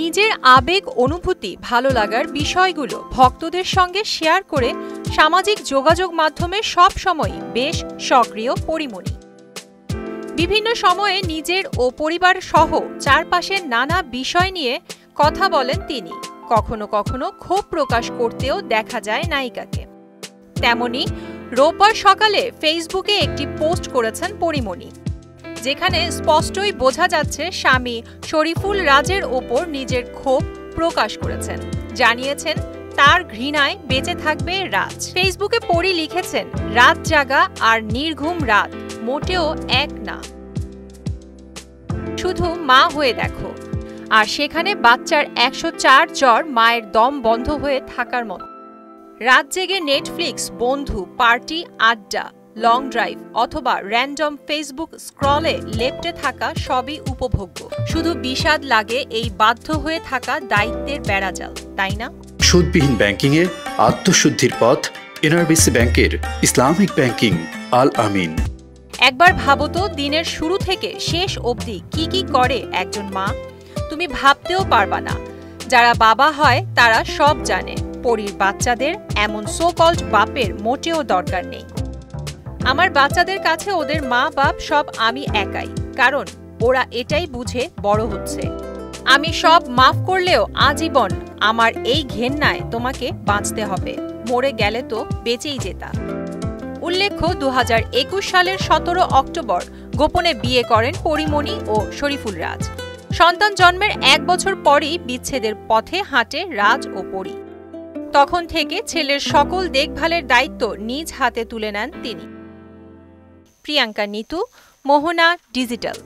নিজের আবেগ অনুভূতি ভালো লাগার বিষয়গুলো ভক্তদের সঙ্গে শেয়ার করে সামাজিক যোগাযোগ মাধ্যমে সব সময় বেশ সক্রিয় পরিমণি। বিভিন্ন সময়ে নিজের ও পরিবার সহ চারপাশের নানা বিষয় নিয়ে কথা বলেন তিনি। কখনো কখনো ক্ষোভ প্রকাশ করতেও দেখা যায় নায়িকাকে। তেমনি রোববার সকালে ফেসবুকে একটি পোস্ট করেছেন পরিমণি, যেখানে স্পষ্টই বোঝা যাচ্ছে স্বামী শরীফুল রাজের ওপর নিজের ক্ষোভ প্রকাশ করেছেন। জানিয়েছেন তার ঘৃণায় বেঁচে থাকবে রাজ। ফেসবুকে পরি লিখেছেন, রাত জাগা আর নির্ঘুম রাত মোটেও এক না, শুধু মা হয়ে দেখো। আর সেখানে বাচ্চার 104 জ্বর, মায়ের দম বন্ধ হয়ে থাকার মতো। রাত জেগে নেটফ্লিক্স, বন্ধু, পার্টি, আড্ডা, লং ড্রাইভ অথবা র্যান্ডম ফেসবুক স্ক্রলে লেপ্টে থাকা সবই উপভোগ্য। শুধু বিষাদ লাগে এই বাধ্য হয়ে থাকা দায়িত্বের বেড়াজাল, তাই না? সুদবিহীন ব্যাংকিং এ আত্মশুদ্ধির পথ এনআরবিসি ব্যাংকের ইসলামিক ব্যাংকিং আল আমিন। একবার ভাবো তো, দিনের শুরু থেকে শেষ অবধি কি কি করে একজন মা। তুমি ভাবতেও পারবা না। যারা বাবা হয় তারা সব জানে। পরীর বাচ্চাদের এমন সো কল্ড বাপের মোটেও দরকার নেই। আমার বাচ্চাদের কাছে ওদের মা বাপ সব আমি একাই, কারণ ওরা এটাই বুঝে বড় হচ্ছে। আমি সব মাফ করলেও আজীবন আমার এই ঘেন্নায় তোমাকে বাঁচতে হবে, মরে গেলে তো বেঁচেই যেতা। উল্লেখ্য, 2021 সালের 17 অক্টোবর গোপনে বিয়ে করেন পরিমণি ও শরীফুল রাজ। সন্তান জন্মের 1 বছর পরই বিচ্ছেদের পথে হাঁটে রাজ ও পরি। তখন থেকে ছেলের সকল দেখভালের দায়িত্ব নিজ হাতে তুলে নেন তিনি। প্রিয়াঙ্কা নিতু, মোহনা ডিজিটাল।